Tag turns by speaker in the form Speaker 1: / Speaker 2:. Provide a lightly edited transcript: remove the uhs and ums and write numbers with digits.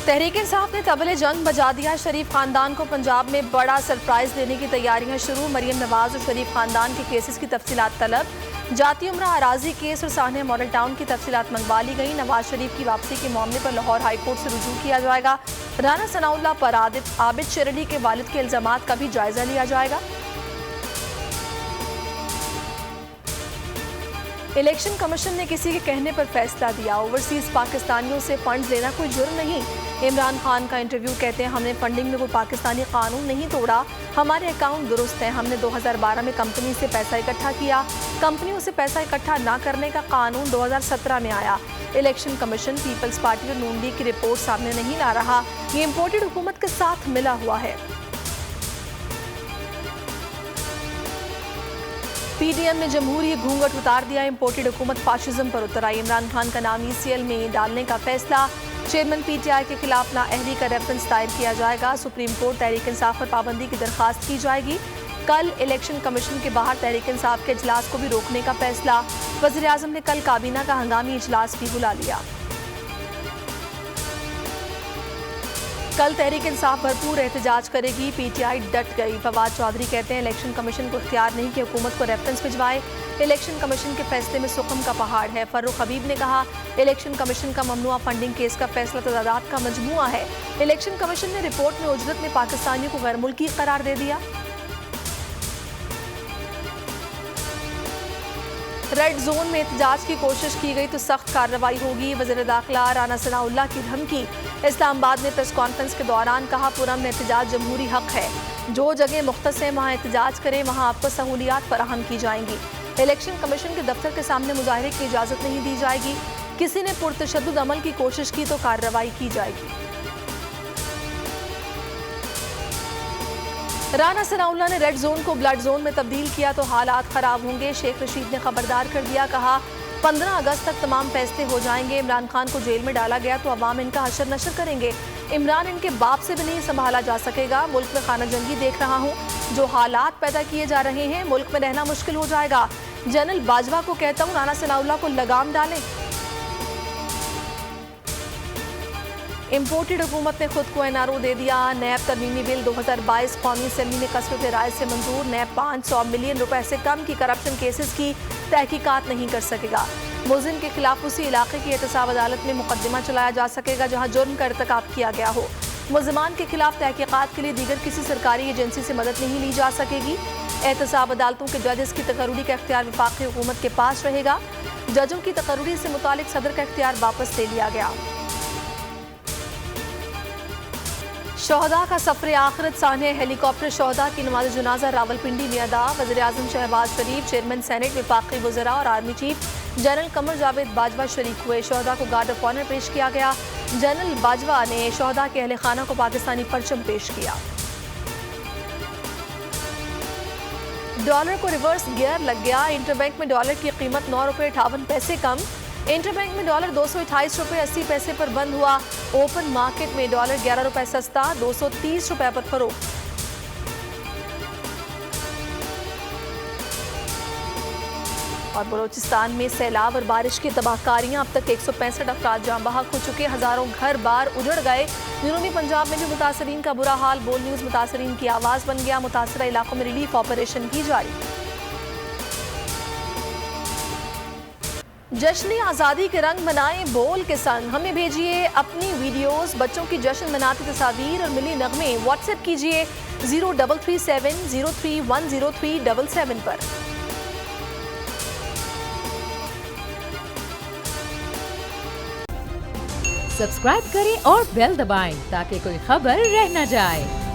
Speaker 1: तहरीक-ए-इंसाफ ने तबले जंग बजा दिया। शरीफ खानदान को पंजाब में बड़ा सरप्राइज देने की तैयारियां शुरू। मरियम नवाज और शरीफ खानदान के केसेस की तफसीलात तलब। जाती उम्रा अराजी केस और साहने मॉडल टाउन की तफसीलात मंगवा ली गई। नवाज शरीफ की वापसी के मामले पर लाहौर हाई कोर्ट से रुजू किया जाएगा। राना सनाउल्लाह पर आबिद शेरली के वालिद के इल्जामात का भी जायजा लिया जाएगा। इलेक्शन कमीशन ने किसी के कहने पर फैसला दिया। ओवरसीज पाकिस्तानियों से फंड्स लेना कोई जुर्म नहीं। इमरान खान का इंटरव्यू, कहते हैं हमने फंडिंग में कोई पाकिस्तानी कानून नहीं तोड़ा, हमारे अकाउंट दुरुस्त हैं। हमने 2012 में कंपनी से पैसा इकट्ठा किया। कंपनियों से पैसा इकट्ठा ना करने का कानून 2017 में आया। इलेक्शन कमीशन पीपल्स पार्टी और नून लीग की रिपोर्ट सामने नहीं ला रहा। ये इम्पोर्टेड हुकूमत के साथ मिला हुआ है। पीडीएम ने जमहूरी घूंघट उतार दिया। इम्पोर्टेड हुकूमत फाशिज्म पर उतर आई। इमरान खान का नाम ईसीएल में डालने का फैसला। चेयरमैन पीटीआई के खिलाफ नाअहली का रेफरेंस दायर किया जाएगा। सुप्रीम कोर्ट तहरीक इंसाफ पर पाबंदी की दरखास्त की जाएगी। कल इलेक्शन कमीशन के बाहर तहरीक इंसाफ के इजलास को भी रोकने का फैसला। वज़ीर आज़म ने कल काबीना का हंगामी इजलास भी बुला लिया। कल तहरीक इंसाफ भरपूर एहतजाज करेगी। पीटीआई डट गई। फवाद चौधरी कहते हैं इलेक्शन कमीशन को इख्तियार नहीं कि हुकूमत को रेफरेंस भिजवाए। इलेक्शन कमीशन के फैसले में सुकम का पहाड़ है। फर्रुख हबीब ने कहा इलेक्शन कमीशन का ममनुआ फंडिंग केस का फैसला तजादात का मजमुआ है। इलेक्शन कमीशन ने रिपोर्ट में उजरत में पाकिस्तानियों को गैर मुल्की करार दे दिया। रेड जोन में एहतजाज की कोशिश की गई तो सख्त कार्रवाई होगी। वज़ीर दाखिला राना सनाउल्लाह की धमकी। इस्लामाबाद में प्रेस कॉन्फ्रेंस के दौरान कहा पुरअमन एहतजाज जमहूरी हक है। जो जगह मुख्तस है वहाँ एहतजाज करें, वहाँ आपको सहूलियात फराहम की जाएंगी। इलेक्शन कमीशन के दफ्तर के सामने मुजाहरे की इजाज़त नहीं दी जाएगी। किसी ने पुरतशद्दुद अमल की कोशिश की तो कार्रवाई की जाएगी। राना सनाउल्लाह ने रेड जोन को ब्लड जोन में तब्दील किया तो हालात खराब होंगे। शेख रशीद ने खबरदार कर दिया। कहा 15 अगस्त तक तमाम फैसले हो जाएंगे। इमरान खान को जेल में डाला गया तो अवाम इनका हशर नशर करेंगे। इमरान इनके बाप से भी नहीं संभाला जा सकेगा। मुल्क में खाना जंगी देख रहा हूँ। जो हालात पैदा किए जा रहे हैं, मुल्क में रहना मुश्किल हो जाएगा। जनरल बाजवा को कहता हूँ राना सनाउल्लाह को लगाम डालें। इम्पोर्टेड हुकूमत ने खुद को एनआरओ दे दिया। नैब तरमीमी बिल 2022 कौमी असम्बली में कसरत राय से मंजूर। नैब 500 मिलियन रुपए से कम की करप्शन केसेस की तहकीकात नहीं कर सकेगा। मुलजिम के खिलाफ उसी इलाके की एहतसाब अदालत में मुकदमा चलाया जा सकेगा जहां जुर्म का इर्तिकाब किया गया हो। मुलजिमान के खिलाफ तहकीकात के लिए दीगर किसी सरकारी एजेंसी से मदद नहीं ली जा सकेगी। एहतसाब अदालतों के जजेस की तकर्रुरी का इख्तियार वफाकी हुकूमत के पास रहेगा। जजों की तकर्रुरी से मुतालिक सदर का इख्तियार वापस ले लिया गया। शोहदा का सफर आखिरत साने हेलीकॉप्टर शोहदा की नमाज जनाजा रावलपिंडी में अदा। वज़ीर आज़म शहबाज शरीफ, चेयरमैन सेनेट, वफाकी वज़रा और army chief general Qamar Javed Bajwa शरीक हुए। शोहदा को गार्ड ऑफ ऑनर पेश किया गया। जनरल बाजवा ने शोहदा के अहले खाना को पाकिस्तानी परचम पेश किया। डॉलर को रिवर्स गियर लग गया। इंटरबैंक में डॉलर की कीमत 9 रुपये 58 पैसे कम। इंटरबैंक में डॉलर 228 रुपये 80 पैसे पर बंद हुआ। ओपन मार्केट में डॉलर 11 रुपये सस्ता 230 रुपये पर फरोख्त। और बलोचिस्तान में सैलाब और बारिश की तबाहकारियां, अब तक 165 अफराद जाँ बहक हो चुके। हजारों घर बार उजड़ गए। जनूबी पंजाब में भी मुतासरीन का बुरा हाल। बोल न्यूज़ मुतासरीन की आवाज़ बन गया। मुतासरा इलाकों में रिलीफ ऑपरेशन की जारी। जश्न आज़ादी के रंग बनाएं बोल के संग। हमें भेजिए अपनी वीडियोस, बच्चों की जश्न मनाती तस्वीर और मिली नगमे। व्हाट्सएप कीजिए 0337031037 पर।
Speaker 2: सब्सक्राइब करें और बेल दबाएं ताकि कोई खबर रह न जाए।